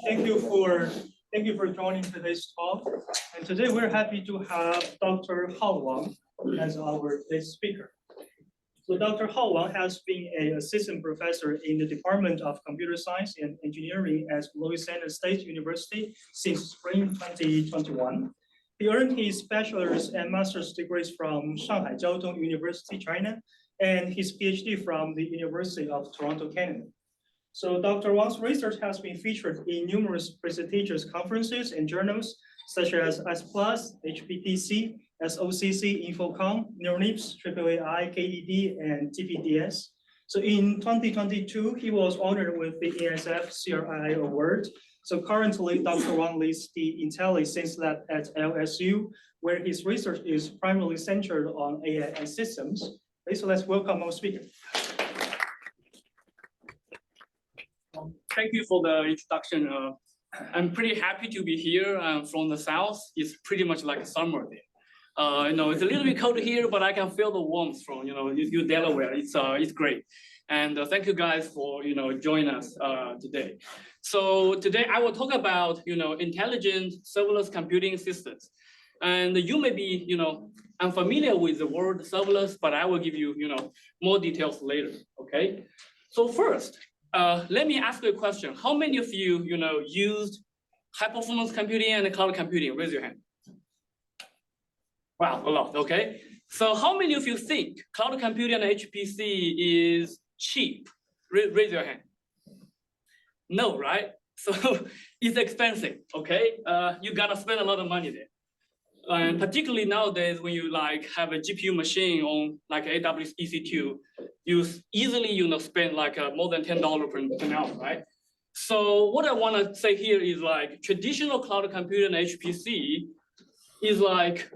Thank you for joining today's talk. And today we're happy to have Dr. Hao Wang as our guest speaker. So Dr. Hao Wang has been an assistant professor in the Department of Computer Science and Engineering at Louisiana State University since spring 2021. He earned his bachelor's and master's degrees from Shanghai Jiao Tong University, China, and his PhD from the University of Toronto, Canada. So Dr. Wang's research has been featured in numerous prestigious conferences and journals, such as S+, HPTC, SOCC, Infocom, NeurNIPS, AAAI, KDD, and TPDS. So in 2022, he was honored with the ESF CRI Award. So currently, Dr. Wang leads the IntelliSense Lab at LSU, where his research is primarily centered on AI and systems. Okay, so let's welcome our speaker. Thank you for the introduction. I'm pretty happy to be here. I'm from the South. It's pretty much like summer there. It's a little bit cold here, but I can feel the warmth from, you Delaware. It's great. And thank you guys for, joining us today. So today I will talk about, intelligent serverless computing systems. And you may be, unfamiliar with the word serverless, but I will give you, more details later, okay? So first, let me ask you a question. How many of you, used high performance computing and cloud computing? Raise your hand. Wow, a lot, okay. So how many of you think cloud computing and HPC is cheap? Raise your hand. No, right? So it's expensive, okay? You gotta spend a lot of money there. And particularly nowadays, when you have a GPU machine on AWS EC2, you easily spend more than $10 per hour, right? So what I want to say here is traditional cloud computing and HPC is like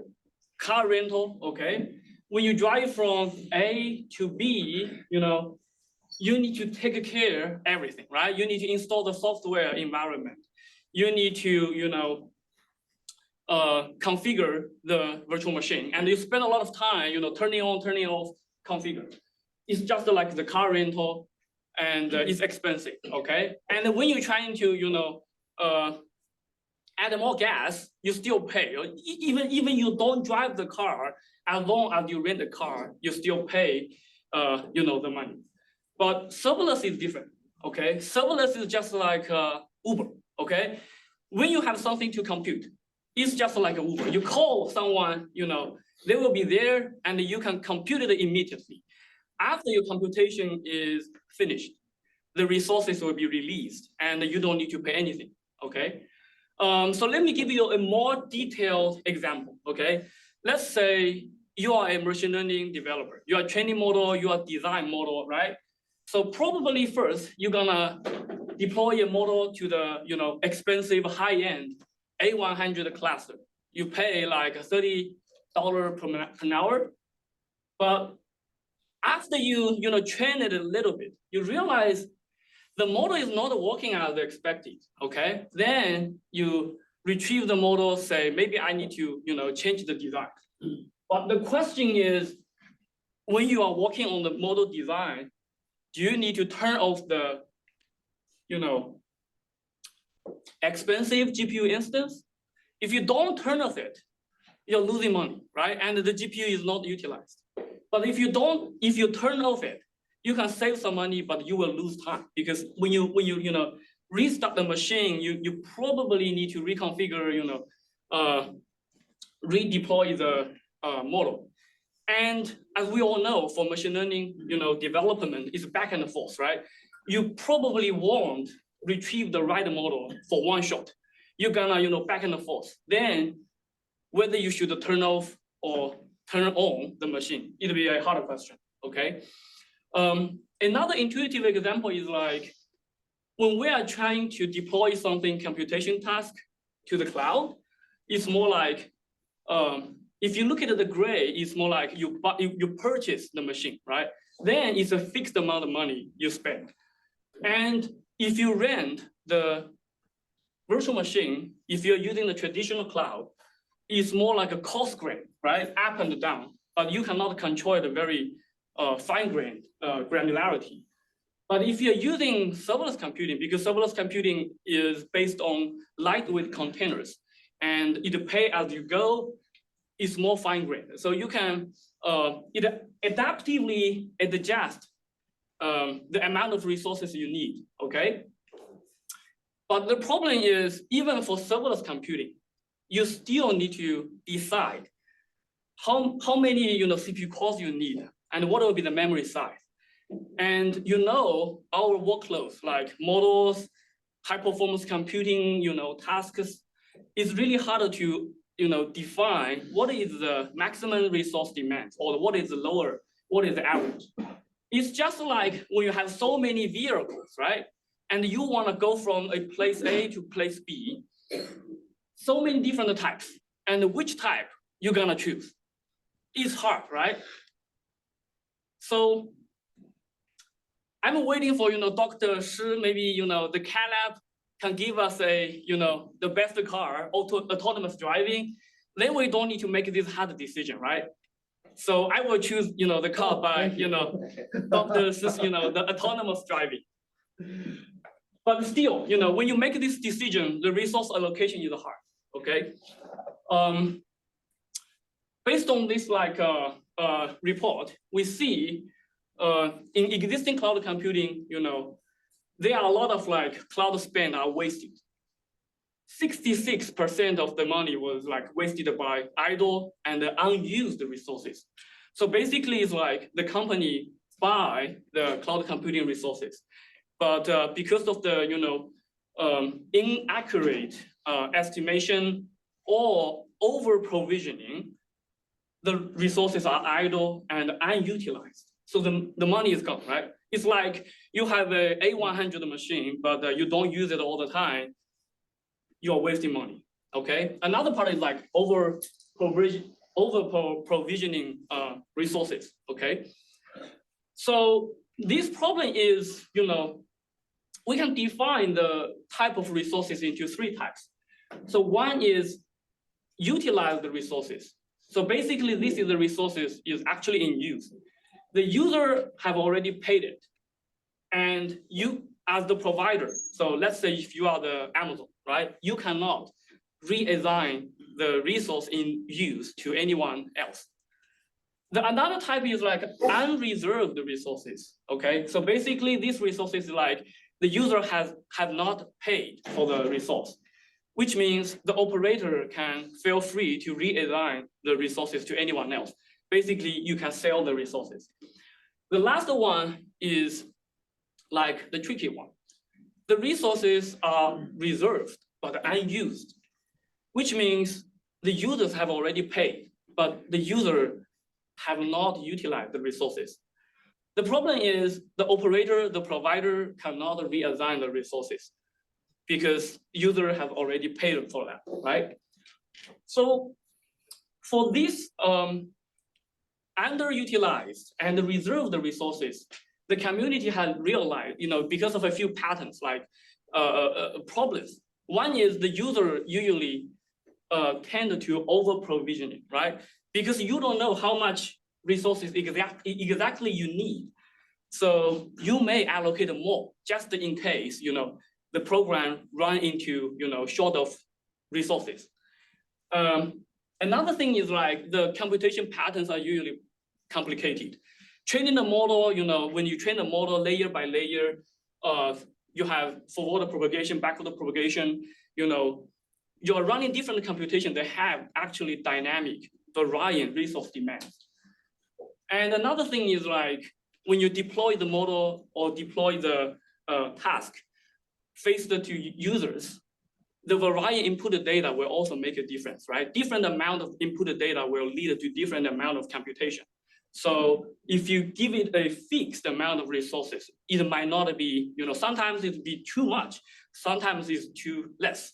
car rental, okay? When you drive from A to B, you need to take care of everything, right? You need to install the software environment. You need to, configure the virtual machine, and you spend a lot of time, turning on, turning off, configure. It's just like the car rental, and it's expensive, okay? And when you're trying to, add more gas, you still pay. Even you don't drive the car, as long as you rent the car, you still pay, the money. But serverless is different, okay? Serverless is just like Uber, okay? When you have something to compute, it's just like an Uber. You call someone, they will be there and you can compute it immediately. After your computation is finished, the resources will be released and you don't need to pay anything, okay? So let me give you a more detailed example, okay? Let's say you are a machine learning developer. You are a training model, you are design model, right? So probably first, you're gonna deploy a model to the expensive high-end A100 cluster. You pay like $30 per hour. But after you train it a little bit, you realize the model is not working as expected, okay? Then you retrieve the model, say, maybe I need to change the design. But the question is, when you are working on the model design, do you need to turn off the expensive GPU instance? If you don't turn off it, you're losing money, right? And the GPU is not utilized. But if you turn off it, you can save some money, but you will lose time, because when you restart the machine, you probably need to reconfigure, redeploy the model. And as we all know, for machine learning, development is back and forth, right? You probably won't retrieve the right model for one shot. You're gonna, back and forth. Then whether you should turn off or turn on the machine, it'll be a harder question, okay? Another intuitive example is when we are trying to deploy something computation task to the cloud, it's more like, if you look at the gray, it's more like you purchase the machine, right? Then it's a fixed amount of money you spend. And if you rent the virtual machine, if you're using the traditional cloud, it's more like a coarse grain, right? Up and down, but you cannot control the very fine-grained granularity. But if you're using serverless computing, because serverless computing is based on lightweight containers and it pay as you go, it's more fine-grained. So you can it adaptively adjust the amount of resources you need, okay? But the problem is, even for serverless computing, you still need to decide how many CPU cores you need and what will be the memory size. And our workloads like models, high performance computing, tasks, it's really harder to define what is the maximum resource demand or what is the average. It's just like when you have so many vehicles, right? And you want to go from a place A to place B, so many different types, and which type you're gonna choose? It's hard, right? So I'm waiting for Dr. Shi, maybe the CALab can give us the best car, autonomous driving. Then we don't need to make this hard decision, right? So I will choose the car by Dr. Shi's the autonomous driving. But still, when you make this decision, the resource allocation is hard. Okay. Based on this report, we see in existing cloud computing, there are a lot of cloud spend are wasted. 66% of the money was wasted by idle and unused resources. So basically, it's the company buy the cloud computing resources, but because of the inaccurate estimation or over provisioning, the resources are idle and unutilized. So the money is gone, right? It's like you have a A100 machine, but you don't use it all the time. You're wasting money, okay? Another part is over provisioning resources, okay? So this problem is, we can define the type of resources into 3 types. So one is utilize the resources. So basically, this is the resources is actually in use. The user have already paid it. And you as the provider, so let's say if you are the Amazon, right? You cannot reassign the resource in use to anyone else. Another type is unreserved resources, okay? So basically these resources the user have not paid for the resource, which means the operator can feel free to reassign the resources to anyone else. Basically, you can sell the resources. The last one is the tricky one. The resources are reserved but unused, which means the users have already paid, but the user have not utilized the resources. The problem is the operator, the provider cannot reassign the resources because user have already paid for that, right? So for this underutilized and reserved resources, the community has realized, because of a few patterns problems. One is the user usually tend to over provisioning, right? Because you don't know how much resources exactly you need. So you may allocate more just in case, the program run into, short of resources. Another thing is the computation patterns are usually complicated. Training the model, when you train the model layer by layer, you have forward propagation, backward propagation, you're running different computations that have actually dynamic, varying resource demands. And another thing is when you deploy the model or deploy the task faced to users, the varying input data will also make a difference, right? Different amount of input data will lead to different amount of computation. So if you give it a fixed amount of resources, it might not be, sometimes it'll be too much, sometimes it's too less.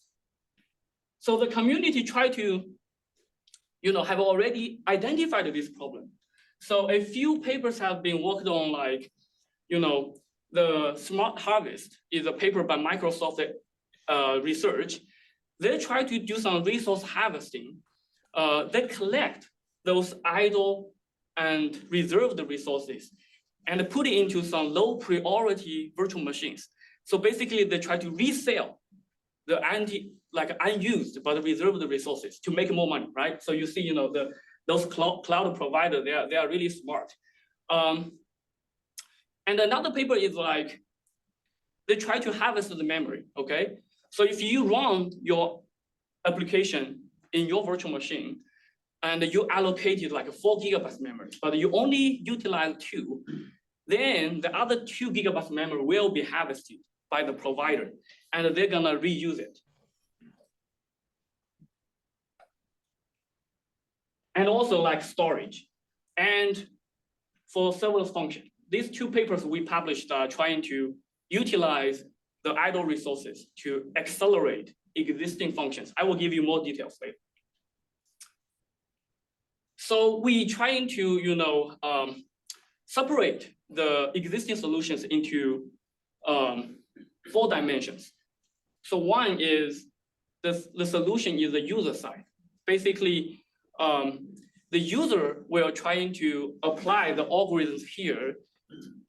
So the community try to, have already identified this problem. So a few papers have been worked on the Smart Harvest is a paper by Microsoft Research. They try to do some resource harvesting. They collect those idle and reserved resources and put it into some low priority virtual machines. So basically they try to resell the unused but reserved resources to make more money, right? So you see, those cloud providers, they are really smart. And another paper is like, they try to harvest the memory, okay? So if you run your application in your virtual machine and you allocated like 4 gigabytes memory, but you only utilize 2, then the other 2 gigabytes memory will be harvested by the provider and they're gonna reuse it. And also like storage and for serverless function. These 2 papers we published are trying to utilize the idle resources to accelerate existing functions. I will give you more details later. So we trying to, separate the existing solutions into 4 dimensions. So one is the solution is the user side. Basically, the user will trying to apply the algorithms here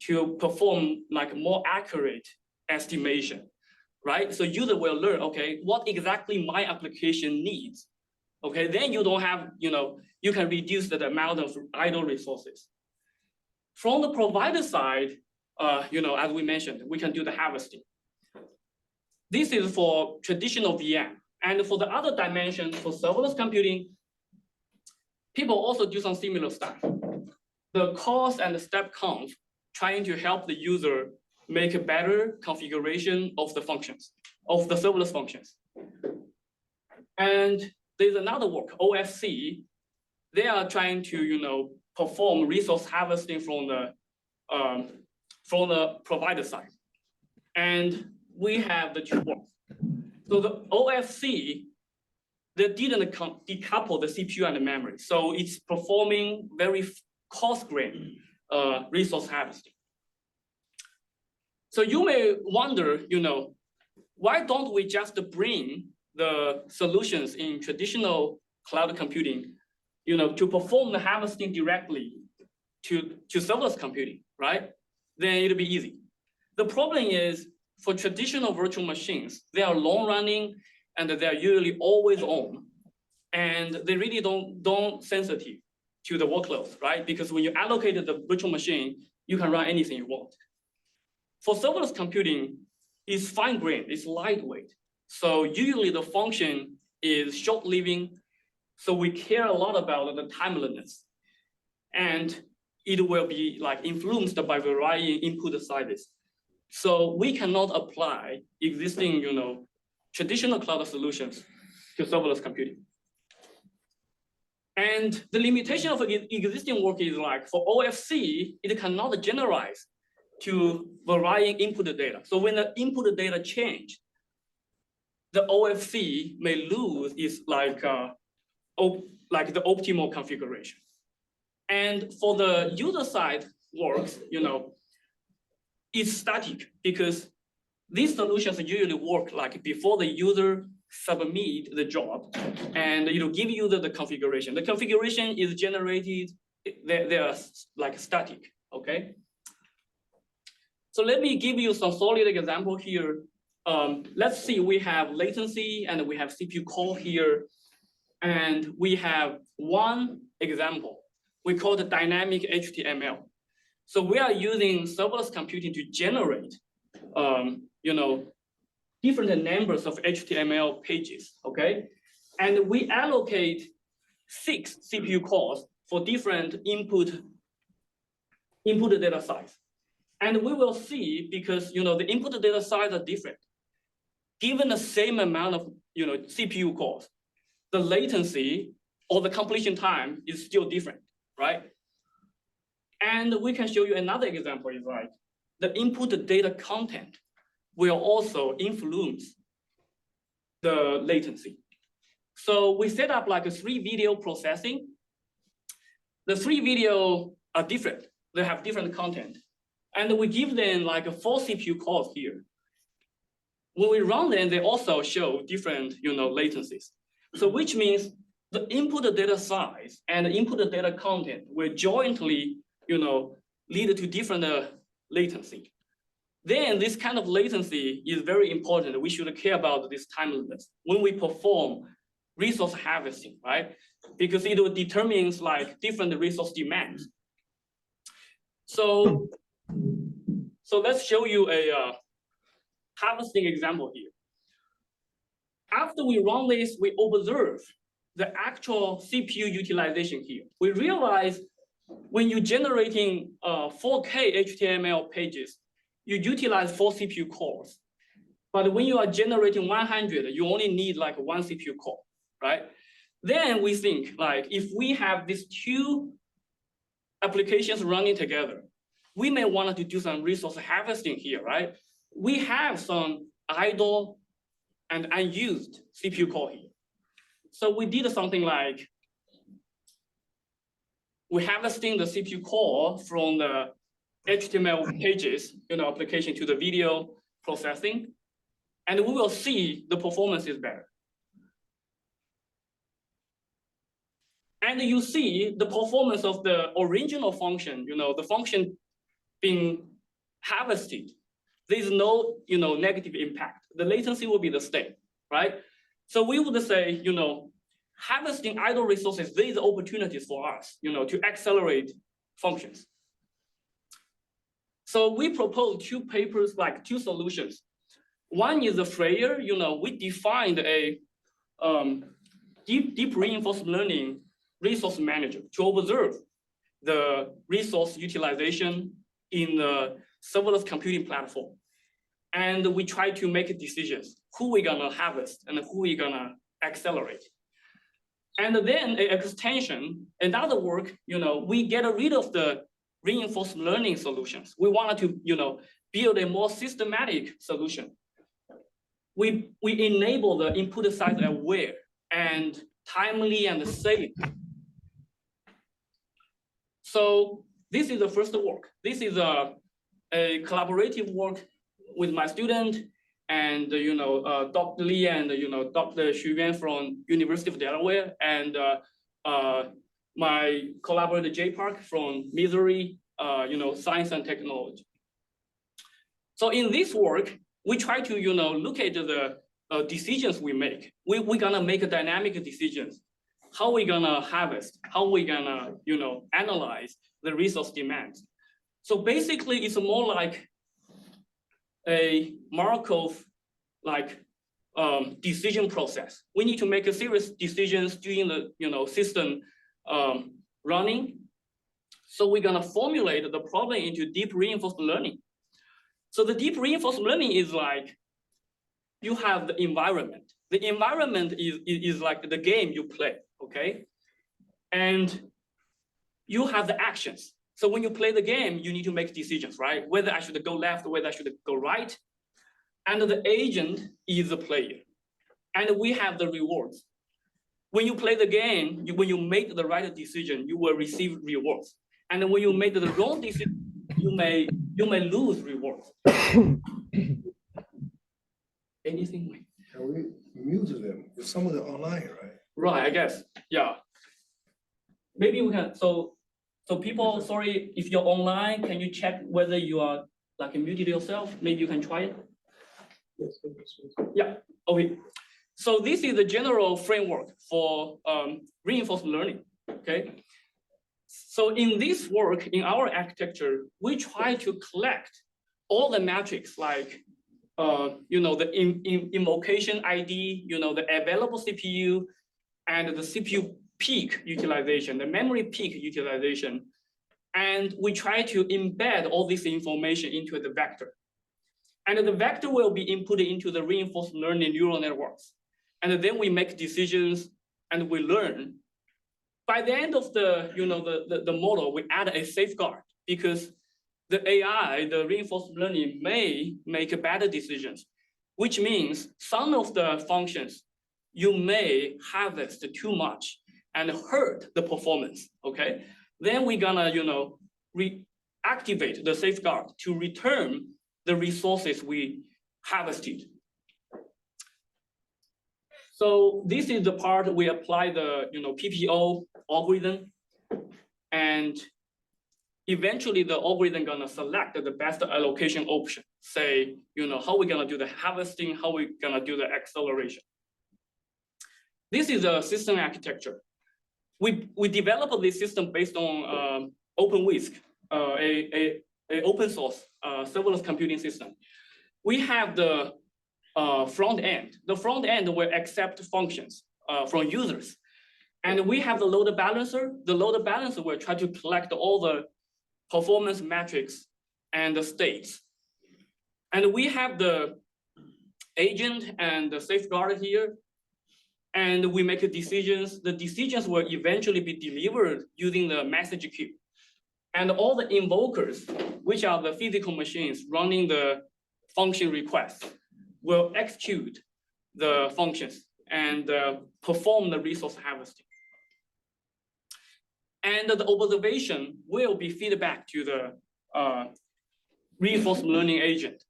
to perform like more accurate estimation, right? So user will learn, okay, what exactly my application needs. Okay, then you don't have, you can reduce the amount of idle resources. From the provider side, as we mentioned, we can do the harvesting. This is for traditional VM. And for the other dimension, for serverless computing, people also do some similar stuff. The cost and the step count, trying to help the user make a better configuration of the functions, of the serverless functions. And there's another work, OFC. They are trying to, perform resource harvesting from the provider side. And we have the 2 works. So the OFC, they didn't decouple the CPU and the memory. So it's performing very coarse-grained resource harvesting. So you may wonder, why don't we just bring the solutions in traditional cloud computing, to perform the harvesting directly to serverless computing, right? Then it'll be easy. The problem is for traditional virtual machines, they are long running and they are usually always on. And they really don't sensitive to the workload, right? Because when you allocated the virtual machine, you can run anything you want. For serverless computing, it's fine-grained, it's lightweight. So usually the function is short-living. So we care a lot about the timeliness. And it will be like influenced by varying input sizes. So we cannot apply existing, traditional cloud solutions to serverless computing. And the limitation of existing work is like for OFC, it cannot generalize to varying input data. So when the input data change, the OFC may lose its like the optimal configuration. And for the user side works, it's static because these solutions usually work like before the user submit the job and it'll give you the configuration. The configuration is generated, they are like static, okay? So let me give you some solid example here. Let's see, we have latency and we have CPU call here. And we have one example. We call it dynamic HTML. So we are using serverless computing to generate, different numbers of HTML pages, okay? And we allocate 6 CPU cores for different input data size. And we will see because, the input data size are different. Given the same amount of, CPU cores, the latency or the completion time is still different, right? And we can show you another example is like the input data content will also influence the latency. So we set up like a 3 video processing. The 3 video are different. They have different content. And we give them like a 4 CPU cores here. When we run them, they also show different, latencies. So which means the input data size and the input data content will jointly, lead to different latency. Then this kind of latency is very important. We should care about this timeliness when we perform resource harvesting, right? Because it determines like different resource demands. So let's show you a harvesting example here. After we run this, we observe the actual CPU utilization here. We realize when you're generating 4K HTML pages, you utilize 4 CPU cores. But when you are generating 100, you only need like 1 CPU core, right? Then we think like if we have these 2 applications running together, we may want to do some resource harvesting here, right? We have some idle and unused CPU core here. So we did something like we harvesting the CPU core from the HTML pages, application to the video processing, and we will see the performance is better. And you see the performance of the original function, the function being harvested. There's no, negative impact. The latency will be the same, right? So we would say, harvesting idle resources, there's opportunities for us, to accelerate functions. So we propose 2 papers, like 2 solutions. One is the Freyer, we defined a deep reinforcement learning resource manager to observe the resource utilization in the serverless computing platform. And we try to make decisions, who we're gonna harvest and who we're gonna accelerate. And then an extension, another work, we get rid of the reinforcement learning solutions. We wanted to, build a more systematic solution. We enable the input size aware and timely and safe. So this is the first work. This is a collaborative work with my student and Dr. Lee and Dr. Xu Yuan from University of Delaware and my collaborator Jay Park from Missouri, Science and Technology. So in this work, we try to look at the decisions we make. We're gonna make dynamic decisions. How we gonna harvest? How we gonna analyze the resource demands? So basically, it's more like a Markov decision process. We need to make a serious decisions during the system running. So we're gonna formulate the problem into deep reinforcement learning. So the deep reinforcement learning is like you have the environment. The environment is like the game you play, okay? And you have the actions. So when you play the game, you need to make decisions, right? Whether I should go left, whether I should go right. And the agent is the player. And we have the rewards. When you play the game, when you make the right decision, you will receive rewards. And when you make the wrong decision, you may lose rewards. Anything? And we muted them. Some of them online, right? Right, I guess. Yeah. Maybe we can. So people, sorry, if you're online, can you check whether you are muted yourself? Maybe you can try it. Yes. Yeah. Okay. So this is the general framework for reinforcement learning. Okay. So in this work, in our architecture, we try to collect all the metrics like the invocation ID, the available CPU, and the CPU peak utilization, the memory peak utilization. And we try to embed all this information into the vector. And the vector will be inputted into the reinforcement learning neural networks. And then we make decisions and we learn. By the end of the model, we add a safeguard because the AI, the reinforcement learning may make better decisions, which means some of the functions you may harvest too much and hurt the performance, okay? Then we're gonna, reactivate the safeguard to return the resources we harvested. So this is the part we apply the, PPO algorithm, and eventually the algorithm gonna select the best allocation option. Say, how we gonna do the harvesting, how we gonna do the acceleration. This is a system architecture. We developed this system based on OpenWhisk, a open source serverless computing system. We have the front end. The front end will accept functions from users. And we have the load balancer. The load balancer will try to collect all the performance metrics and the states. And we have the agent and the safeguard here. And we make decisions. The decisions will eventually be delivered using the message queue. And all the invokers, which are the physical machines running the function requests, will execute the functions and perform the resource harvesting. And the observation will be feedback to the reinforcement learning agent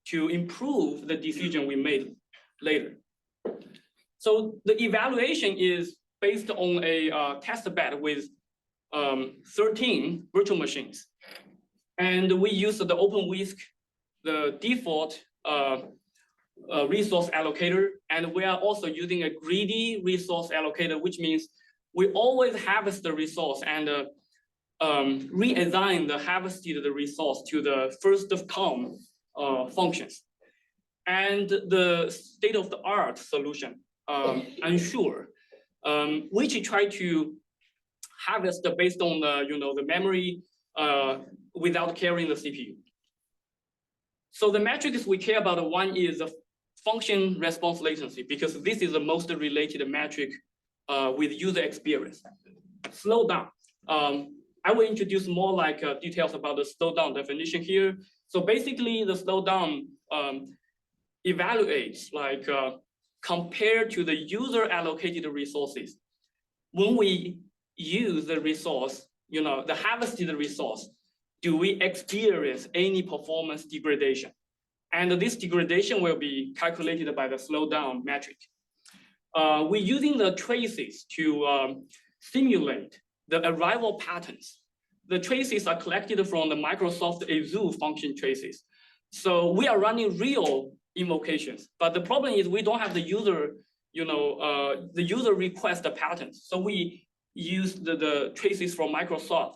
to improve the decision we made later. So the evaluation is based on a test bed with 13 virtual machines. And we use the OpenWhisk, the default resource allocator. And we are also using a greedy resource allocator, which means we always harvest the resource and reassign the harvested resource to the first of come functions. And the state-of-the-art solution, Ensure, which try to harvest based on the memory without carrying the CPU. So the metrics we care about, one is the function response latency, because this is the most related metric with user experience. Slow down. I will introduce more details about the slowdown definition here. So basically, the slowdown evaluates compared to the user allocated resources. When we use the resource, the harvested resource, do we experience any performance degradation? And this degradation will be calculated by the slowdown metric. We're using the traces to simulate the arrival patterns. The traces are collected from the Microsoft Azure function traces. So we are running real invocations, but the problem is we don't have the user, the user request the patterns. So we use the traces from Microsoft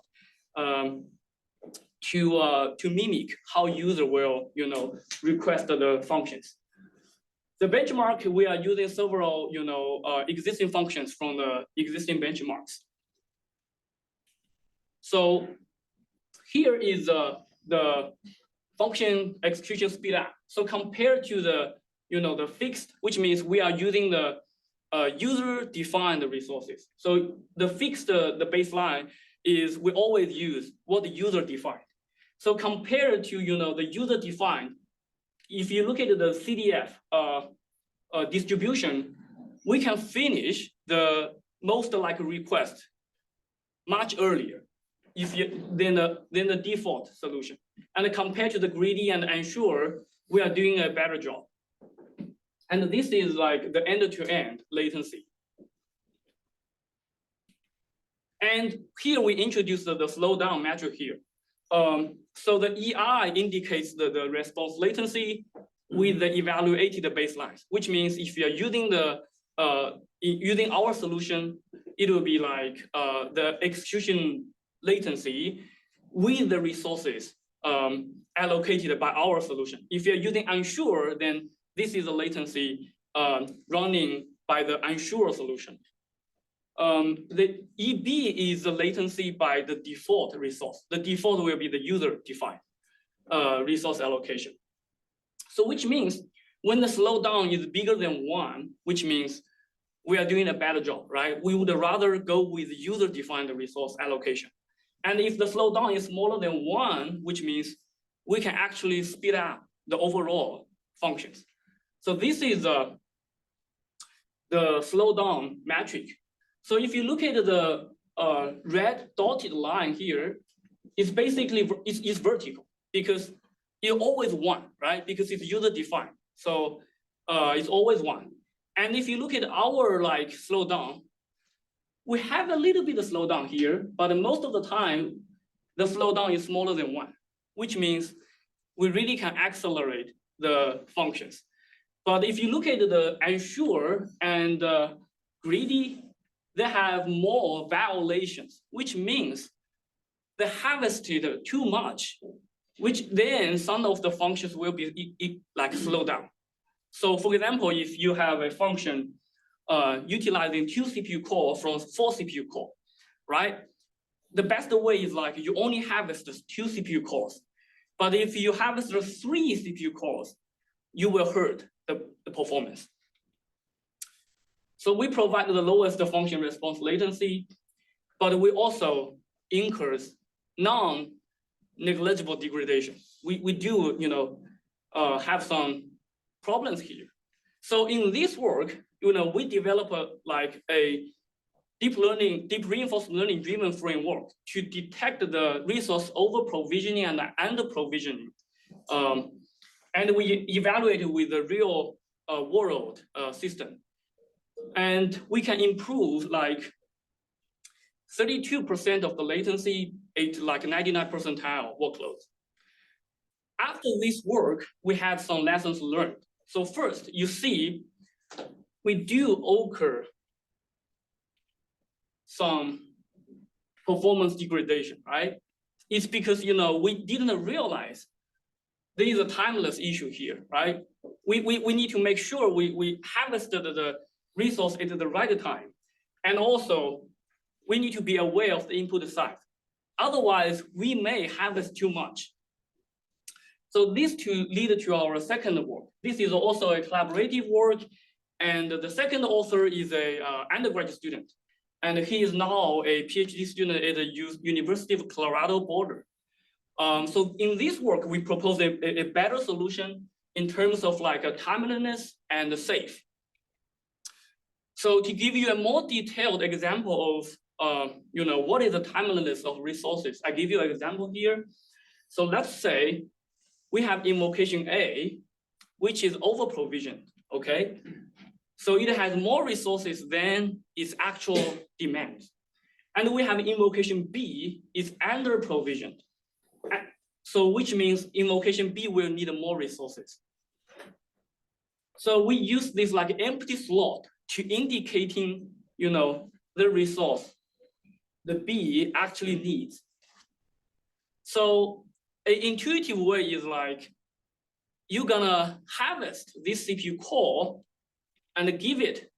to mimic how user will, request the functions. The benchmark, we are using several, existing functions from the existing benchmarks. So here is the function execution speed up. So compared to the fixed, which means we are using the user-defined resources. So the fixed, the baseline is we always use what the user defined. So compared to the user-defined, if you look at the CDF distribution, we can finish the most request much earlier than the default solution. And compared to the greedy and Ensure, we are doing a better job. And this is the end-to-end latency. And here we introduce the slowdown metric here. So the EI indicates the response latency with the evaluated baselines, which means if you're using using our solution, it will be the execution latency with the resources allocated by our solution. If you're using Ensure, then this is the latency running by the Ensure solution. The EB is the latency by the default resource. The default will be the user-defined resource allocation. So which means when the slowdown is bigger than 1, which means we are doing a better job, right? We would rather go with user-defined resource allocation. And if the slowdown is smaller than 1, which means we can actually speed up the overall functions. So this is the slowdown metric. So if you look at the red dotted line here, it's basically it's vertical because it's always 1, right? Because it's user defined. So it's always 1. And if you look at our slowdown, we have a little bit of slowdown here, but most of the time the slowdown is smaller than 1, which means we really can accelerate the functions. But if you look at the unsure and greedy, they have more violations, which means they harvested too much, which then some of the functions will be like slow down. So for example, if you have a function utilizing 2 CPU core from 4 CPU core, right? The best way is like you only harvest 2 CPU cores. But if you harvest 3 CPU cores, you will hurt the performance. So we provide the lowest function response latency, but we also incurs non-negligible degradation. We do, have some problems here. So in this work, we develop a deep reinforcement learning driven framework to detect the resource over provisioning and under provisioning. And we evaluate with the real world system. And we can improve like 32% of the latency at like 99th percentile workloads. After this work, we have some lessons learned. So first, you see, we do occur some performance degradation, right? It's because, we didn't realize there is a timeless issue here, right? We need to make sure we harvested the resource at the right time. And also, we need to be aware of the input side. Otherwise, we may harvest too much. So these two lead to our second work. This is also a collaborative work. And the second author is a undergraduate student. And he is now a PhD student at the University of Colorado Boulder. So in this work, we propose a better solution in terms of like a timeliness and safe. So to give you a more detailed example of, what is the timeliness of resources, I give you an example here. So let's say we have invocation A, which is over provisioned, okay? So it has more resources than its actual demand. And we have invocation B is under provisioned. So which means invocation B will need more resources. So we use this like empty slot to indicating, the resource the B actually needs. So an intuitive way is like, you're gonna harvest this CPU core and give it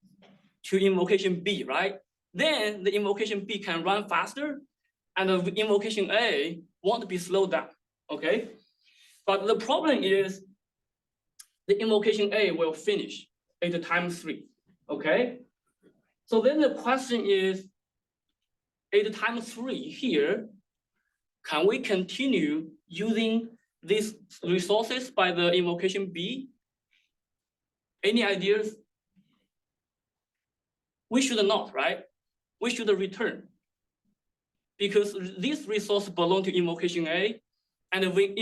to invocation B, right? Then the invocation B can run faster and the invocation A won't be slowed down, okay? But the problem is the invocation A will finish at time 3, okay? So then the question is, at time 3 here, can we continue using these resources by the invocation B? Any ideas? We should not, right? We should return. Because this resource belongs to invocation A, and when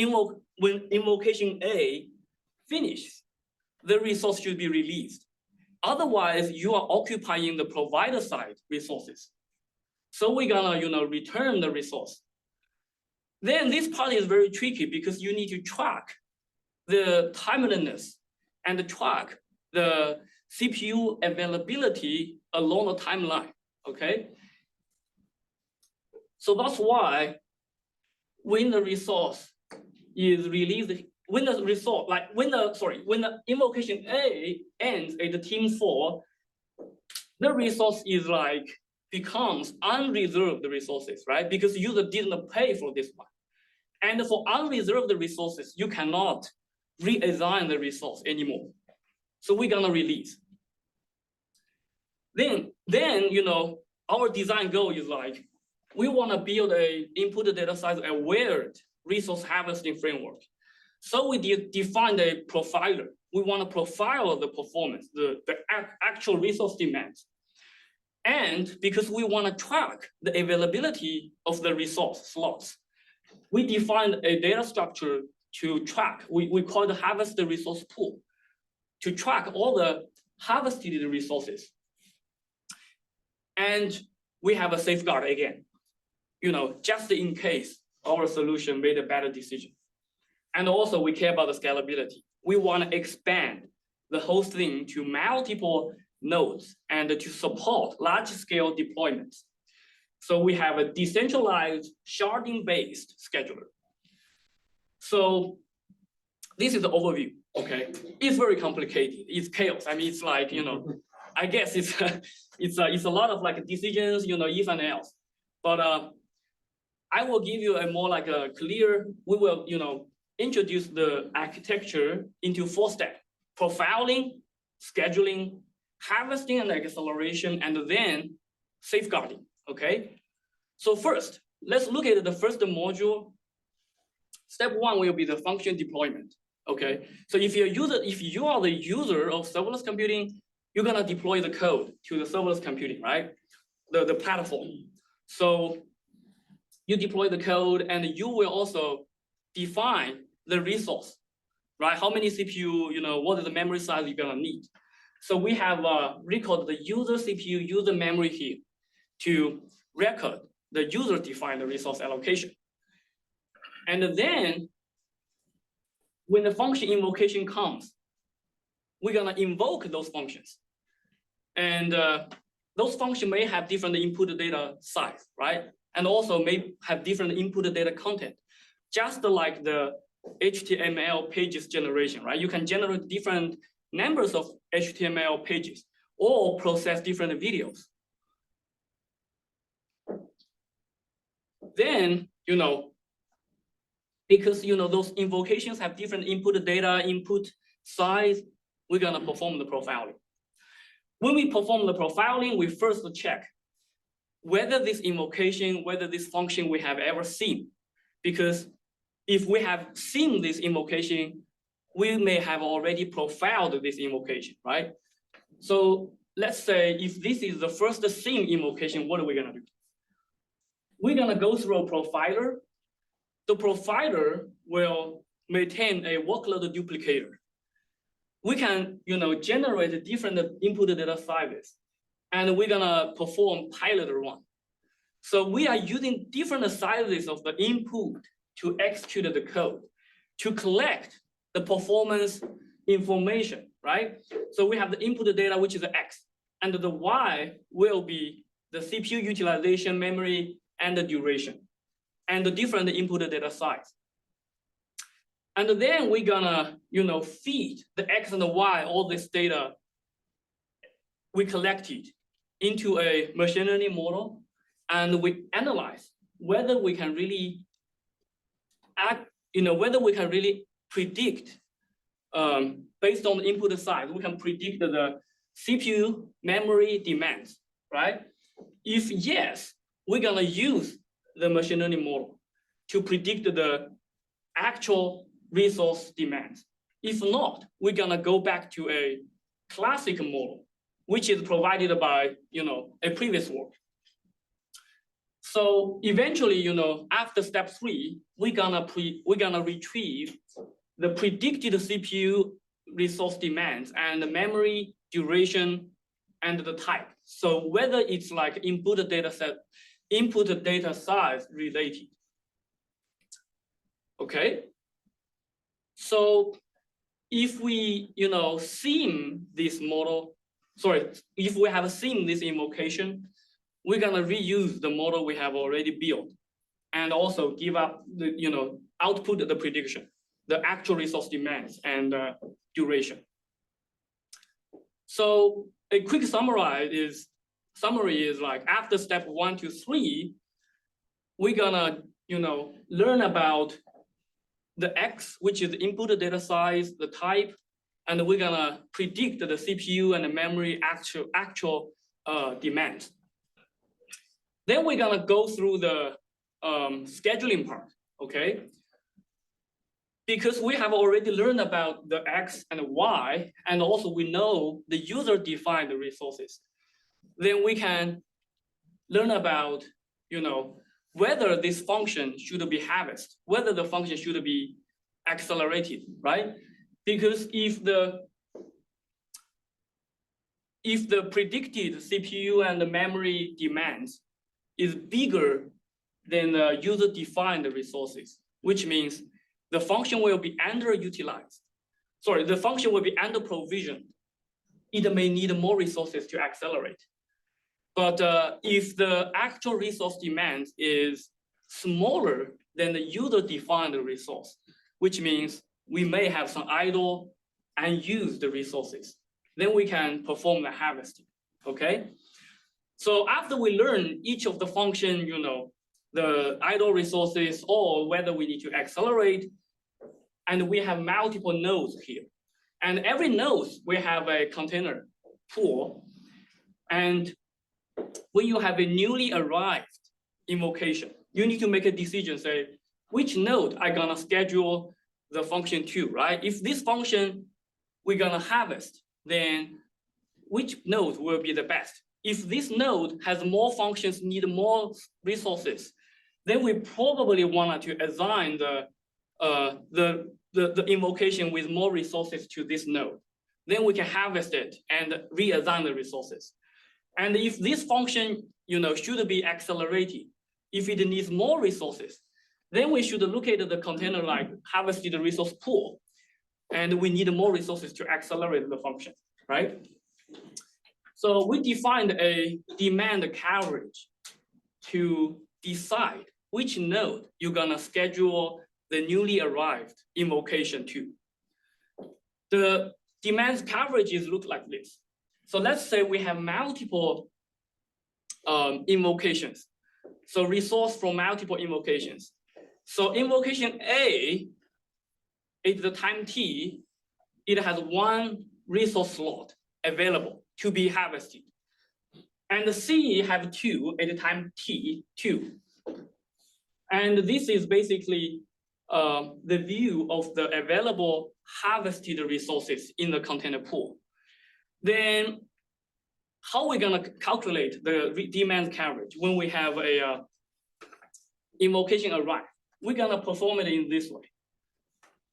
invocation A finishes, the resource should be released. Otherwise, you are occupying the provider side resources. So we're gonna, return the resource. Then this part is very tricky because you need to track the timeliness and track the CPU availability along the timeline, okay? So that's why when the resource is released, when the invocation A ends at the team 4, the resource is like becomes unreserved resources, right? Because user didn't pay for this one. And for unreserved resources, you cannot reassign the resource anymore. So we're gonna release. Then our design goal is like, we wanna build a input data size aware resource harvesting framework. So we defined a profiler. We wanna profile the performance, the actual resource demands. And because we wanna track the availability of the resource slots, we defined a data structure to track, we call it harvest resource pool, to track all the harvested resources. And we have a safeguard again, just in case our solution made a better decision. And also we care about the scalability. We want to expand the whole thing to multiple nodes and to support large scale deployments. So we have a decentralized sharding-based scheduler. So this is the overview, okay? It's very complicated, it's chaos. I mean, it's like, I guess it's a lot of like decisions, if and else. But I will give you a more like a clear, we will, introduce the architecture into 4 steps: profiling, scheduling, harvesting and acceleration, and then safeguarding, okay? So first, let's look at the first module. Step 1 will be the function deployment, okay? So if you are the user of serverless computing, you're gonna deploy the code to the serverless computing, right? The platform. So you deploy the code and you will also define the resource, right? How many CPU, what is the memory size you're gonna need. So we have recorded the user CPU, user memory here to record the user defined resource allocation. And then when the function invocation comes, we're gonna invoke those functions. And those functions may have different input data size, right? And also may have different input data content, just like the HTML pages generation, right? You can generate different numbers of HTML pages or process different videos. Then, because those invocations have different input data, input size, we're gonna perform the profiling. When we perform the profiling, we first check whether this invocation, whether this function we have ever seen. Because if we have seen this invocation, we may have already profiled this invocation, right? So let's say if this is the first seen invocation, what are we gonna do? We're gonna go through a profiler. The profiler will maintain a workload duplicator. We can, generate different input data sizes, and we're gonna perform pilot run. So we are using different sizes of the input to execute the code, to collect the performance information, right? So we have the input data, which is the X, and the Y will be the CPU utilization, memory, and the duration, and the different input data size. And then we're gonna, feed the X and the Y, all this data we collected into a machine learning model, and we analyze whether we can really whether we can really predict based on the input size, we can predict the CPU memory demands, right? If yes, we're gonna use the machine learning model to predict the actual resource demands. If not, we're gonna go back to a classic model, which is provided by a previous work. So eventually, after step 3, we're gonna retrieve the predicted CPU resource demands and the memory duration and the type. So whether it's like input data size related. Okay. So if we, seen this model, if we have seen this invocation, we're gonna reuse the model we have already built and also give up the, output the prediction, the actual resource demands and duration. So a quick summary is like after step 1 to 3, we're gonna, learn about the X, which is the input data size, the type, and we're gonna predict the CPU and the memory actual demands. Then we're gonna go through the scheduling part, okay? Because we have already learned about the X and Y, and also we know the user-defined resources. Then we can learn about, whether this function should be harvested, whether the function should be accelerated, right? Because if the predicted CPU and the memory demands is bigger than the user-defined resources, which means the function will be underutilized. Sorry, the function will be under-provisioned. It may need more resources to accelerate. But if the actual resource demand is smaller than the user-defined resource, which means we may have some idle unused resources, then we can perform the harvesting, okay? So after we learn each of the function, the idle resources or whether we need to accelerate, and we have multiple nodes here. And every node, we have a container pool. And when you have a newly arrived invocation, you need to make a decision, say, which node I'm gonna schedule the function to, right? If this function we're gonna harvest, then which node will be the best? If this node has more functions, need more resources, then we probably want to assign the invocation with more resources to this node. Then we can harvest it and reassign the resources. And if this function, should be accelerated, if it needs more resources, then we should look at the container like harvested resource pool, and we need more resources to accelerate the function, right? So we defined a demand coverage to decide which node you're gonna schedule the newly arrived invocation to. The demand coverages look like this. So let's say we have multiple invocations. So resource from multiple invocations. So invocation A, at the time T, it has one resource slot available to be harvested. And C have two at the time T, two. And this is basically the view of the available harvested resources in the container pool. Then how are we gonna calculate the demand coverage when we have a invocation arrive? We're gonna perform it in this way.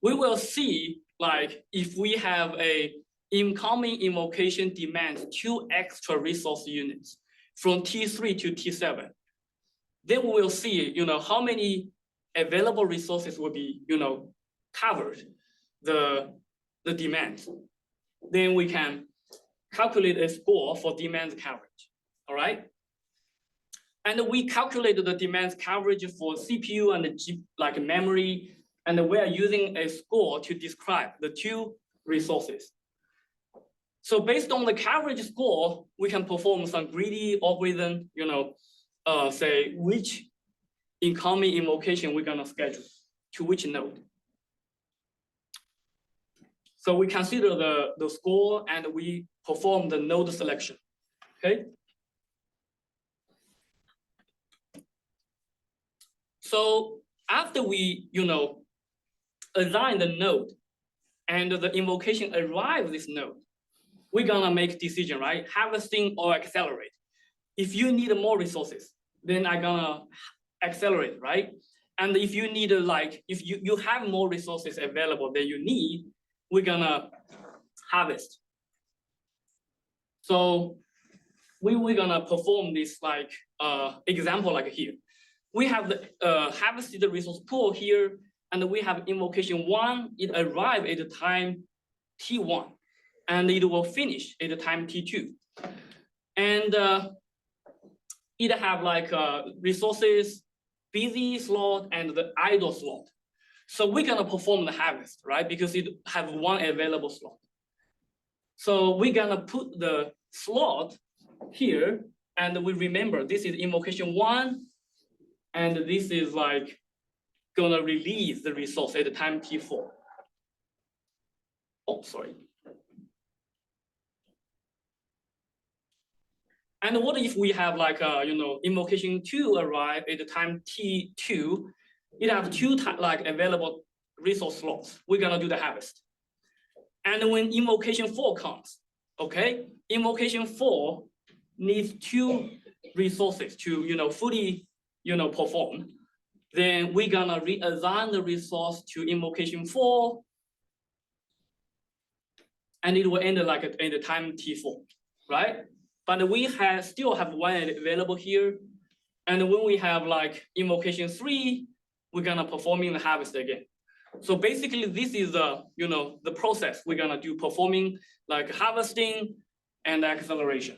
We will see like if we have a incoming invocation demands 2 extra resource units from T3 to T7. Then we will see, how many available resources will be, covered the demand. Then we can calculate a score for demand coverage, all right? And we calculated the demand coverage for CPU and like memory, and we are using a score to describe the 2 resources. So based on the coverage score, we can perform some greedy algorithm, say which incoming invocation we're gonna schedule to which node. So we consider the score and we perform the node selection, okay? So after we, assign the node and the invocation arrive this node, we're gonna make decision, right? Harvesting or accelerate. If you need more resources, then I'm gonna accelerate, right? And if you need if you have more resources available than you need, we're gonna harvest. So we're gonna perform this example like here. We have the harvested resource pool here, and we have invocation 1, it arrived at the time T1, and it will finish at the time T2. And it have resources, busy slot, and the idle slot. So we're gonna perform the harvest, right? Because it have 1 available slot. So we're gonna put the slot here, and we remember this is invocation 1, and this is gonna release the resource at the time T4. Oh, sorry. And what if we have invocation 2 arrive at the time T2? It have 2 available resource slots. We're gonna do the harvest. And when invocation 4 comes, okay, invocation 4 needs 2 resources to fully perform. Then we're gonna reassign the resource to invocation 4, and it will end at the time T4, right? But we still have 1 available here. And when we have like invocation 3, we're gonna performing the harvest again. So basically, this is the process we're gonna do, performing like harvesting and acceleration.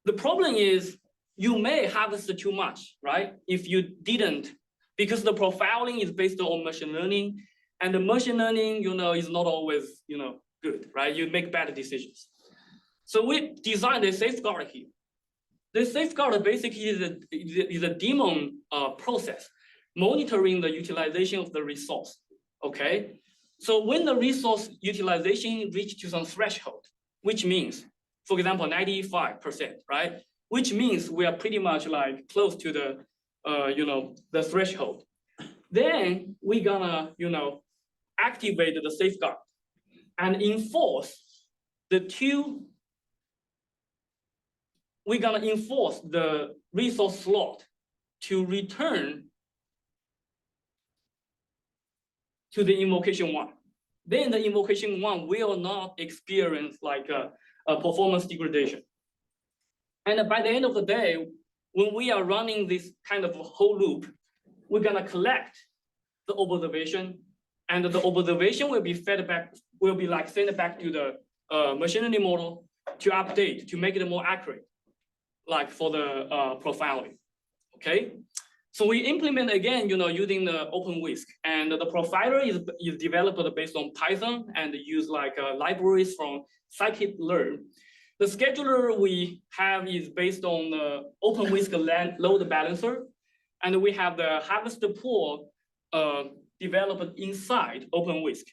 The problem is you may harvest too much, right? If you didn't, because the profiling is based on machine learning, and the machine learning, is not always, good, right? You make bad decisions. So we designed a safeguard here. The safeguard basically is a daemon process, monitoring the utilization of the resource, okay? So when the resource utilization reaches to some threshold, which means, for example, 95%, right? Which means we are pretty much like close to the threshold. Then we're gonna, activate the safeguard and enforce we're gonna enforce the resource slot to return to the invocation 1. Then the invocation 1 will not experience like a performance degradation. And by the end of the day, when we are running this kind of whole loop, we're gonna collect the observation, and the observation will be fed back, sent back to the machine learning model to update, to make it more accurate, like for the profiling, okay? So we implement again, using the OpenWhisk, and the profiler is developed based on Python and use like libraries from scikit-learn. The scheduler we have is based on the OpenWhisk load balancer, and we have the harvest pool developed inside OpenWhisk.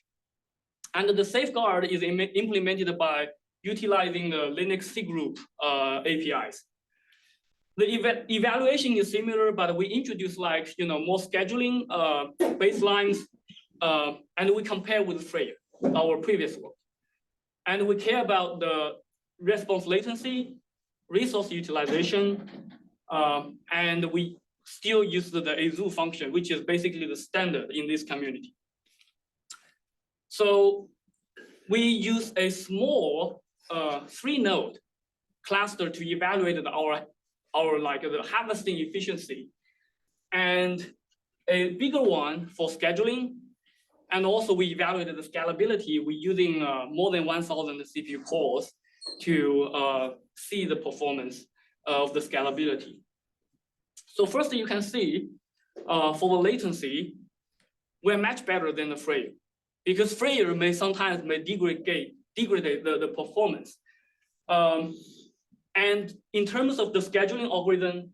And the safeguard is implemented by utilizing the Linux cgroup APIs. The evaluation is similar, but we introduce like, more scheduling baselines, and we compare with Freya, our previous work. And we care about the response latency, resource utilization, and we still use the Azu function, which is basically the standard in this community. So we use a small 3-node cluster to evaluate our like the harvesting efficiency, and a bigger one for scheduling. And also we evaluated the scalability. We're using more than 1,000 CPU cores to see the performance of the scalability. So first you can see for the latency, we're much better than the Freya, because Freya may sometimes degrade the performance. And in terms of the scheduling algorithm,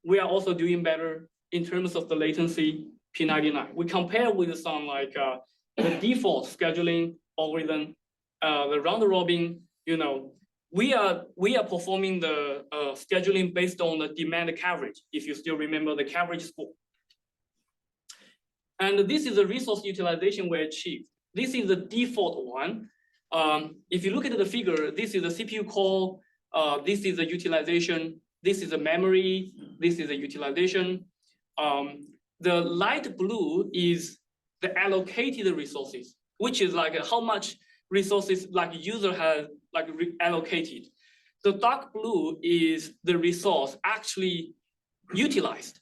we are also doing better in terms of the latency P99. We compare with some like the default scheduling algorithm, the round robin, we are performing the scheduling based on the demand coverage, if you still remember the coverage score. And this is the resource utilization we achieved. This is the default one. If you look at the figure, this is the CPU core, this is the utilization, this is the memory, this is the utilization. The light blue is the allocated resources, which is like how much resources like user has like allocated. The dark blue is the resource actually utilized.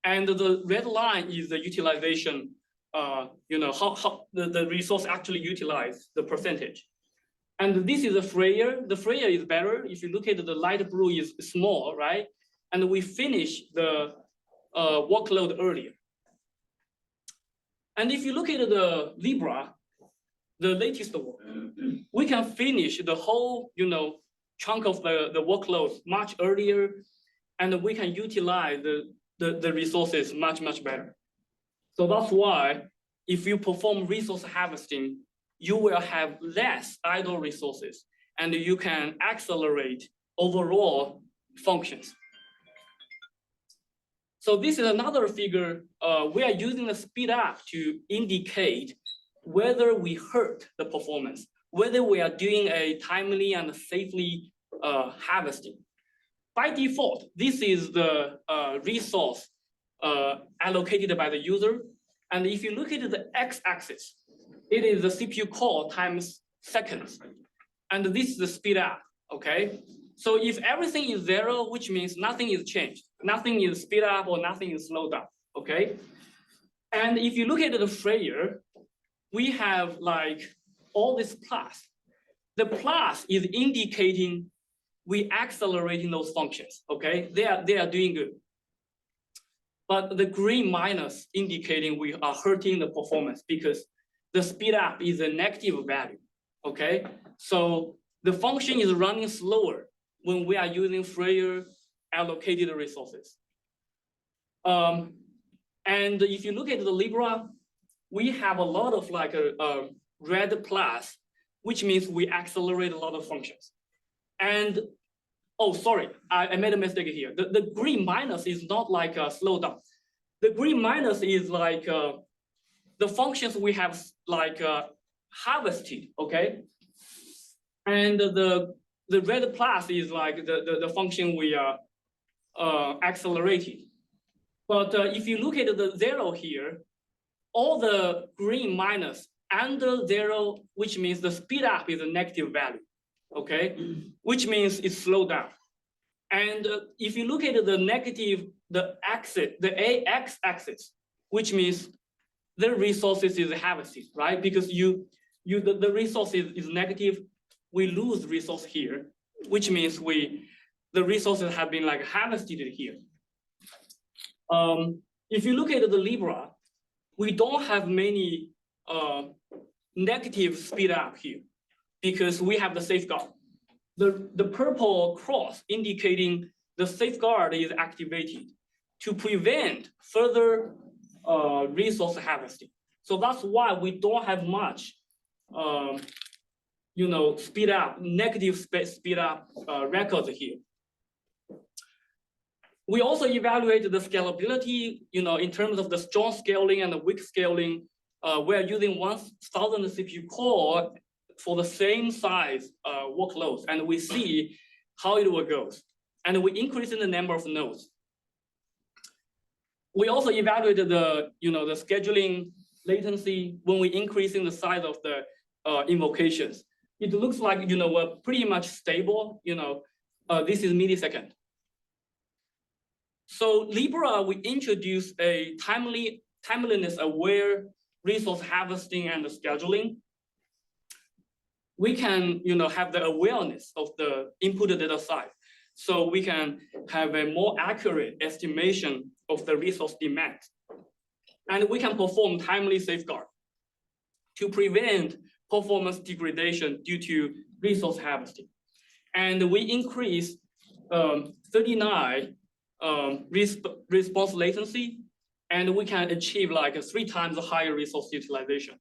And the red line is the utilization, how the resource actually utilized, the percentage. And this is a Freya. The Freya is better. If you look at the light blue is small, right? And we finish the workload earlier. And if you look at the Libra, the latest one, we can finish the whole, chunk of the workloads much earlier, and we can utilize the resources much, much better. So that's why if you perform resource harvesting, you will have less idle resources, and you can accelerate overall functions. So this is another figure. We are using the speed up to indicate whether we hurt the performance, whether we are doing a timely and safely harvesting. By default, this is the resource allocated by the user. And if you look at the x-axis, it is the CPU core times seconds. And this is the speed up, okay? So if everything is 0, which means nothing is changed, nothing is speed up or nothing is slowed down, okay? And if you look at the failure, we have like all this plus. The plus is indicating we accelerating those functions, okay? They are doing good. But the green minus indicating we are hurting the performance because the speed up is a negative value, okay? So the function is running slower when we are using freer allocated resources. And if you look at the Libra, we have a lot of like a red plus, which means we accelerate a lot of functions. And, oh, sorry, I made a mistake here. The green minus is not like a slowdown. The green minus is like the functions we have like harvested, okay? And the red plus is like the function we are accelerating. But if you look at the 0 here, all the green minus under 0, which means the speed up is a negative value, okay? Which means it's slowed down. And if you look at the negative, the x-axis, which means the resources is harvested, right? Because the resource is negative, we lose resource here, which means the resources have been like harvested here. If you look at the Libra, we don't have many negative speed up here because we have the safeguard. The purple cross indicating the safeguard is activated to prevent further resource harvesting. So that's why we don't have much, speed up, negative speed up records here. We also evaluate the scalability, in terms of the strong scaling and the weak scaling. We're using 1,000 CPU core for the same size workloads, and we see how it will go. And we increase in the number of nodes. We also evaluated the scheduling latency when we increase in the size of the invocations. It looks like we're pretty much stable. This is millisecond. So Libra, we introduced a timeliness aware resource harvesting and scheduling. We can have the awareness of the input data size. So we can have a more accurate estimation of the resource demand. And we can perform timely safeguard to prevent performance degradation due to resource harvesting. And we increase 39 response latency, and we can achieve like 3 times higher resource utilization.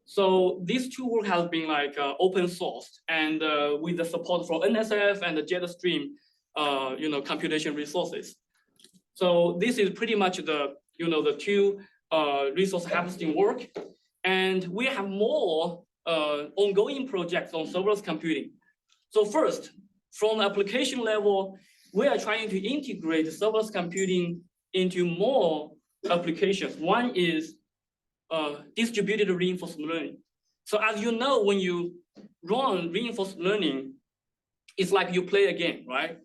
So this tool has been like open sourced, and with the support from NSF and the Jetstream, computation resources. So this is pretty much the the 2 resource harvesting work, and we have more ongoing projects on serverless computing. So first, from the application level, we are trying to integrate serverless computing into more applications. One is distributed reinforcement learning. So as you know, when you run reinforcement learning, it's like you play a game, right?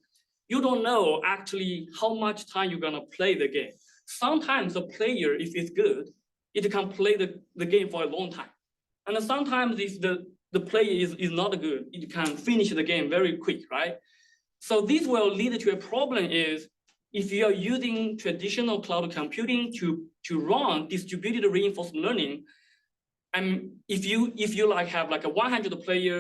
You don't know actually how much time you're gonna play the game. Sometimes the player, if it's good, it can play the game for a long time. And sometimes if the player is not good, it can finish the game very quick, right? So this will lead to a problem is if you are using traditional cloud computing to run distributed reinforcement learning, and if you like have like a 100 player,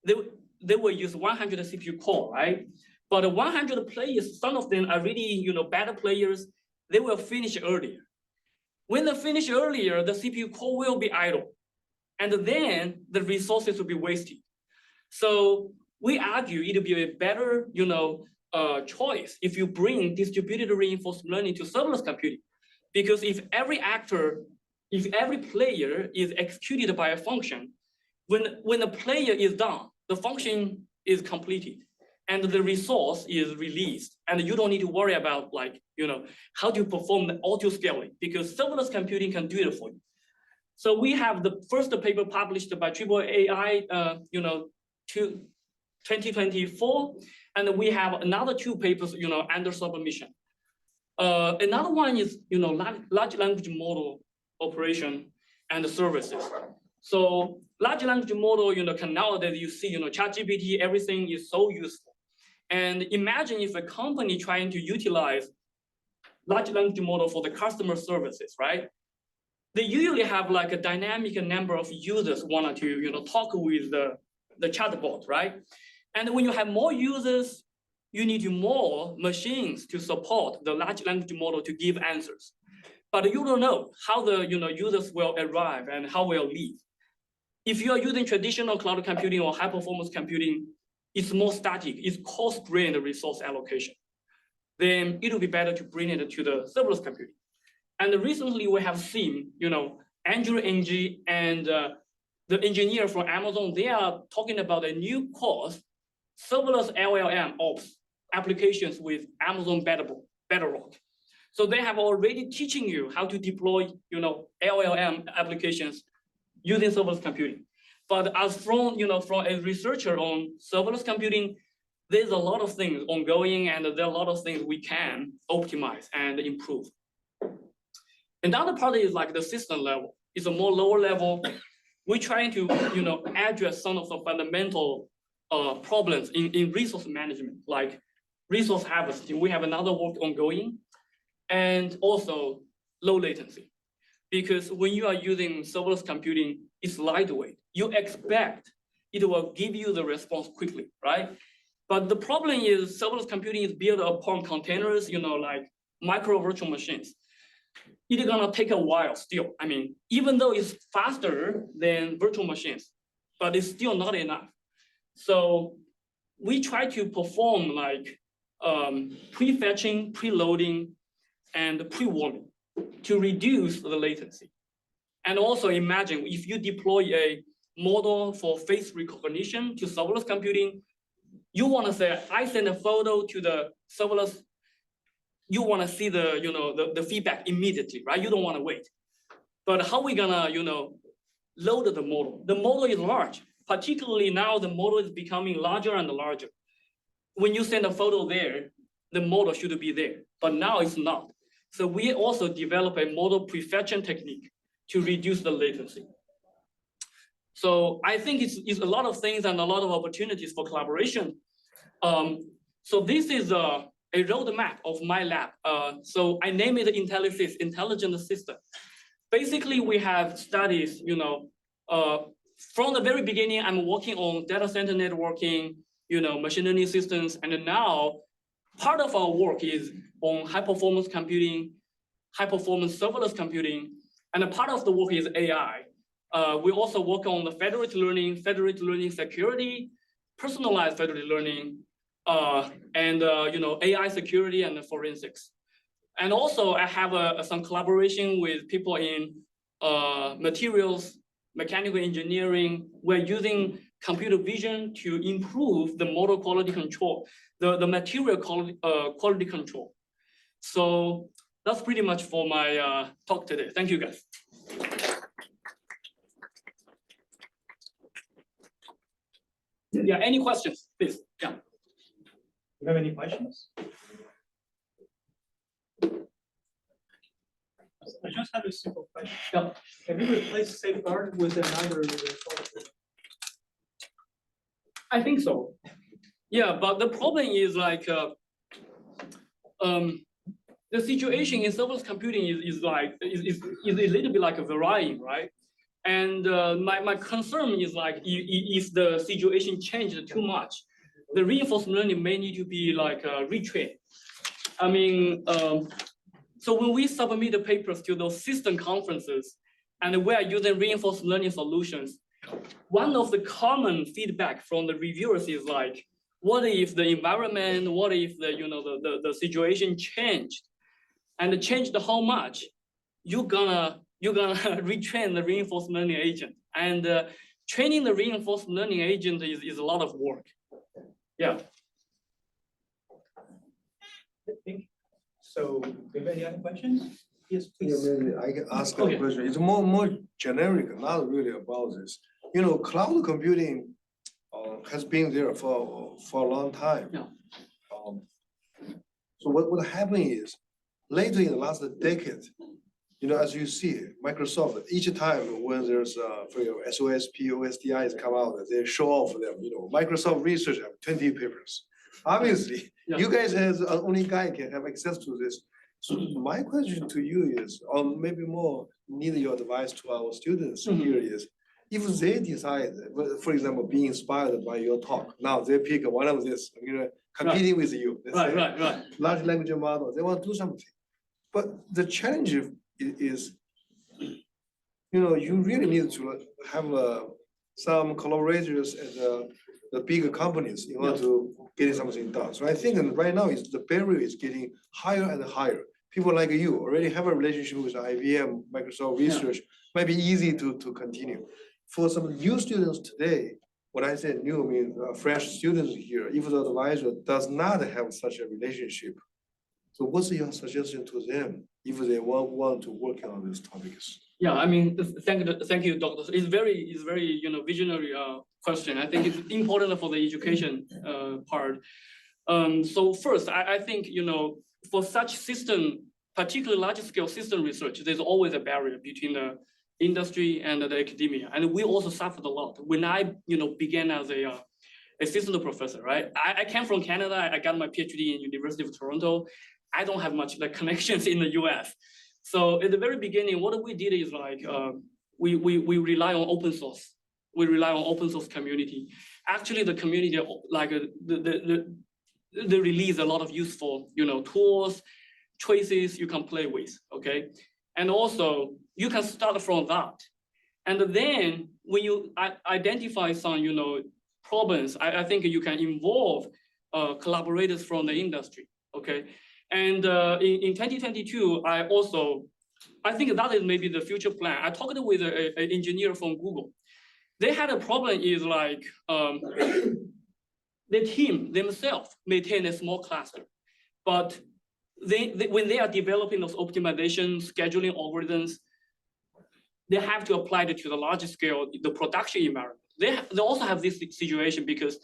they will use 100 CPU core, right? But 100 players, some of them are really better players, they will finish earlier. When they finish earlier, the CPU core will be idle, and then the resources will be wasted. So we argue it will be a better choice if you bring distributed reinforcement learning to serverless computing. Because if every player is executed by a function, when the player is done, the function is completed and the resource is released, and you don't need to worry about how to perform the auto scaling, because serverless computing can do it for you. So we have the first paper published by AAAI 2024, and we have another 2 papers, under submission. Another one is, large language model operation and services. So large language model, can nowadays you see, ChatGPT, everything is so useful. And imagine if a company trying to utilize large language model for the customer services, right? They usually have like a dynamic number of users wanted to, talk with the chatbot, right? And when you have more users, you need more machines to support the large language model to give answers. But you don't know how the users will arrive and how will leave. If you are using traditional cloud computing or high performance computing, it's more static, it's cost-drained resource allocation. Then it will be better to bring it to the serverless computing. And recently we have seen, Andrew Ng and the engineer from Amazon, they are talking about a new course, serverless LLM ops applications with Amazon Bedrock. So they have already teaching you how to deploy, LLM applications using serverless computing. But as from a researcher on serverless computing, there's a lot of things ongoing, and there are a lot of things we can optimize and improve. Another part is like the system level. It's a more lower level. We're trying to address some of the fundamental problems in resource management, like resource harvesting. We have another work ongoing, and also low latency. Because when you are using serverless computing, it's lightweight. You expect it will give you the response quickly, right? But the problem is serverless computing is built upon containers, like micro virtual machines. It's gonna take a while still. I mean, even though it's faster than virtual machines, but it's still not enough. So we try to perform like pre-fetching, pre-loading, and pre-warming to reduce the latency. And also imagine if you deploy a model for face recognition to serverless computing, you want to say, I send a photo to the serverless, you want to see the feedback immediately, right? You don't want to wait. But how are we gonna, load the model? The model is large, particularly now the model is becoming larger and larger. When you send a photo there, the model should be there, but now it's not. So we also develop a model prefetching technique to reduce the latency. So I think it's a lot of things and a lot of opportunities for collaboration. So this is a roadmap of my lab. So I name it IntelliSys, Intelligent System. Basically, we have studies, from the very beginning, I'm working on data center networking, machine learning systems, and now part of our work is on high performance computing, high performance serverless computing, and a part of the work is AI. We also work on the federated learning security, personalized federated learning, and AI security and forensics. And also I have some collaboration with people in materials, mechanical engineering. We're using computer vision to improve the model quality control, the material quality control. So that's pretty much for my talk today. Thank you, guys. Yeah, any questions, please? Yeah. You have any questions? I just have a simple question. Yeah. Can you replace safeguard with another resource? I think so. Yeah, but the problem is like the situation in serverless computing is a little bit like a varying, right? And my concern is like if the situation changes too much, the reinforcement learning may need to be like retrained. I mean, so when we submit the papers to those system conferences and we are using reinforcement learning solutions, one of the common feedback from the reviewers is like, what if the environment, what if the situation changed? And changed how much? You're gonna retrain the reinforcement learning agent. And training the reinforcement learning agent is a lot of work. Yeah. So, do you have any other questions? Yes, please. Yeah, maybe I can ask a question. It's more generic, not really about this. Cloud computing, has been there for a long time. Yeah. So what happened is, later in the last decade, as you see, Microsoft, each time when there's, for SOSP, OSDIs come out, they show off them, Microsoft research have 20 papers. Obviously, Yeah. you guys as the only guy can have access to this. So my question to you is, or maybe more, need your advice to our students here is, if they decide, for example, being inspired by your talk, now they pick one of this, competing with you. Right. Large language model, they want to do something. But the challenge is, you really need to have some collaborators at the bigger companies in order to get something done. So I think right now the barrier is getting higher and higher. People like you already have a relationship with IBM, Microsoft Research, might be easy to continue. For some new students today, when I say new, I mean fresh students here, if the advisor does not have such a relationship, so what's your suggestion to them if they want to work on these topics? Yeah, I mean, thank you, Doctor. It's very visionary question. I think it's important for the education part. So first, I think for such system, particularly large scale system research, there's always a barrier between the industry and the academia, and we also suffered a lot when I began as a assistant professor. Right, I came from Canada. I got my PhD in University of Toronto. I don't have much connections in the US. So at the very beginning, what we did is we rely on open source. We rely on open source community. Actually, the community they release a lot of useful tools, choices you can play with. Okay, and also you can start from that, and then when you identify some problems, I think you can involve collaborators from the industry. Okay. And in 2022, I think that is maybe the future plan. I talked with an engineer from Google. They had a problem is the team themselves maintain a small cluster, but when they are developing those optimization scheduling algorithms, they have to apply it to the larger scale, the production environment. They also have this situation because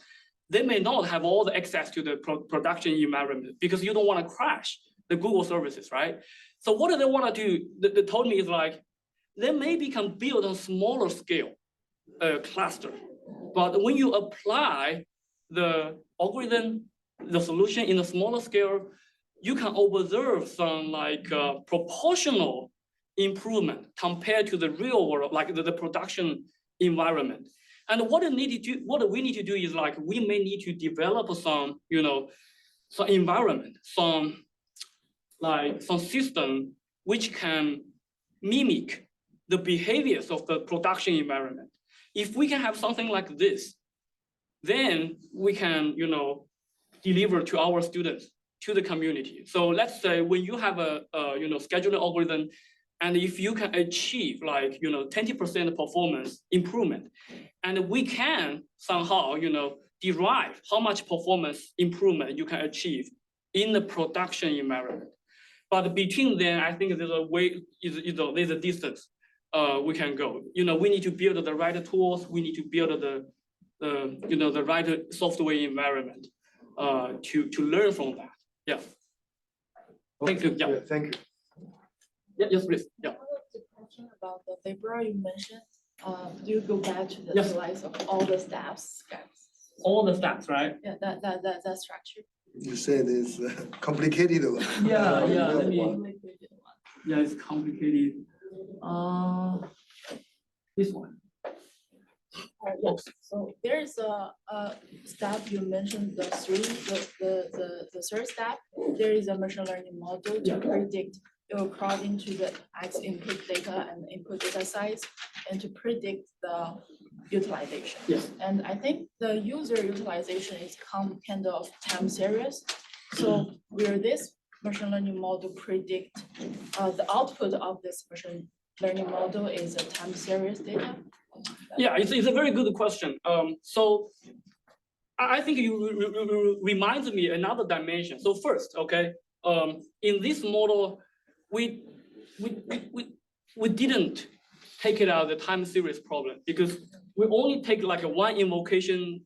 they may not have all the access to the production environment because you don't want to crash the Google services, right? So what do they want to do? They told me is they maybe can build a smaller scale cluster, but when you apply the algorithm, the solution in a smaller scale, you can observe some proportional improvement compared to the real world, like the production environment. And what we need to do is we may need to develop some, some environment, some system which can mimic the behaviors of the production environment. If we can have something like this, then we can, deliver to our students, to the community. So let's say when you have a scheduling algorithm, and if you can achieve 20% performance improvement, and we can somehow derive how much performance improvement you can achieve in the production environment. But between them, I think there's a way, there's a distance we can go. We need to build the right tools. We need to build the right software environment to learn from that. Yeah. Thank you. Yeah. Thank you. Yeah, yes, please. Yeah. The question about the labor you mentioned, do you go back to the Yes. slides of all the steps? All the steps, right? Yeah, that structure. You said it's complicated. Yeah, The let me- complicated one. Yeah, it's complicated. This one. Yes, so there is a step you mentioned, the third step, there is a machine learning model to Yeah. predict according to the X input data and input data size and to predict the utilization. Yes. And I think the user utilization is kind of time series. So will this machine learning model predict the output of this machine learning model is a time series data? Yeah, it's a very good question. So I think you reminds me another dimension. So first, okay, in this model, we didn't take it out the time series problem because we only take like a one invocation,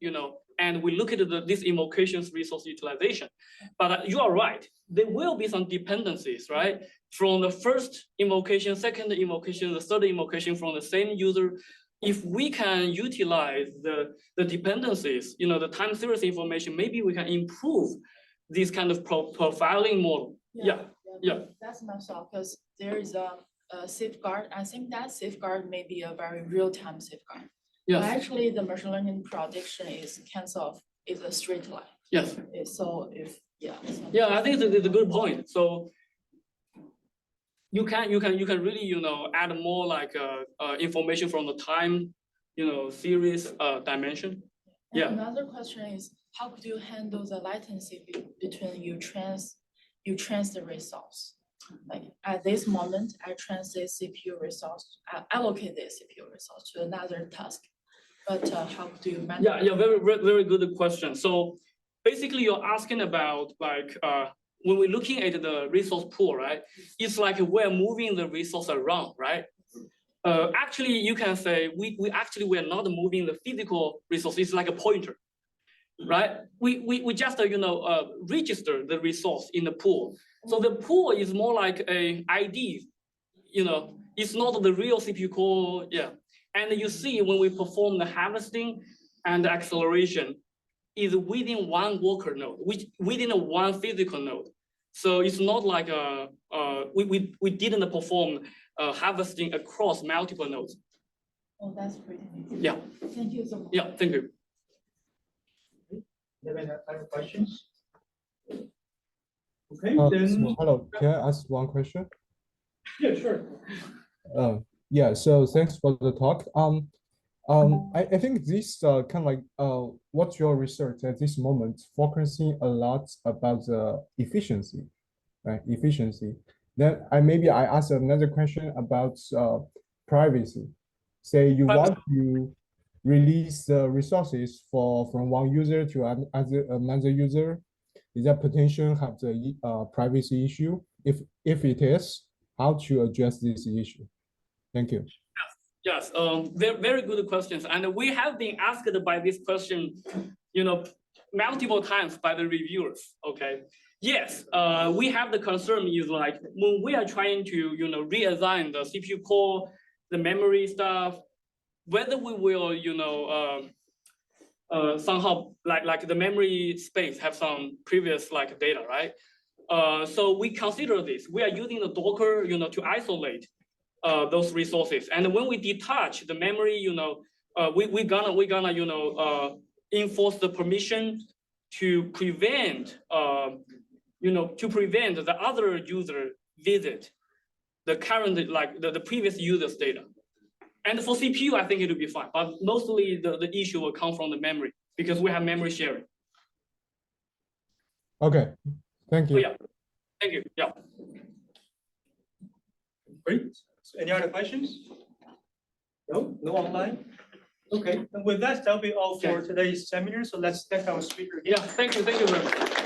and we look at this invocation's resource utilization. But you are right, there will be some dependencies, right? From the first invocation, second invocation, the third invocation from the same user. If we can utilize the dependencies, the time series information, maybe we can improve this kind of profiling model. Yeah. That's my thought, because there is a safeguard. I think that safeguard may be a very real-time safeguard. But Yes, actually, the machine learning prediction is is a straight line. yes. So if, yeah. so- Yeah, I think it's a good point. So you can really, add more like information from the time, series dimension. And Yeah. Another question is, how could you handle the latency between you trans the resource? Like at this moment, I trans this CPU resource, I allocate this CPU resource to another task. But how do you manage? Yeah, very good question. So basically you're asking about like when we're looking at the resource pool, right? It's like we're moving the resource around, right? Actually, you can say we're not moving the physical resource. It's like a pointer, right? We just register the resource in the pool. So the pool is more like a ID, it's not the real CPU core, yeah. And you see when we perform the harvesting and the acceleration is within one worker node, which within a one physical node. So it's not like we didn't perform harvesting across multiple nodes. Oh, that's pretty neat. Yeah, Thank you so much. yeah, thank you. Any other questions? Okay, So then, hello, can I ask one question? yeah, sure. Yeah, so thanks for the talk. I think this kind of like what's your research at this moment focusing a lot about the efficiency, right? Efficiency. Then maybe I ask another question about privacy. Say you want to release the resources from one user to another user. Is that potential have the privacy issue? If it is, how to address this issue? Thank you. Yes, very good questions. And we have been asked by this question, multiple times by the reviewers, okay? Yes, we have the concern is like, when we are trying to, reassign the CPU core, the memory stuff, whether we will, somehow like the memory space have some previous like data, right? So we consider this. We are using the Docker, to isolate those resources. And when we detach the memory, we're gonna enforce the permission to prevent the other user visit the current like the previous user's data. And for CPU, I think it will be fine, but mostly the issue will come from the memory because we have memory sharing. Okay, thank So you. yeah, thank you. Yeah. Great. So any other questions? No, no online? Okay, and with that, that'll be all for Okay. today's seminar. So let's thank our speaker again. Yeah, thank you very much.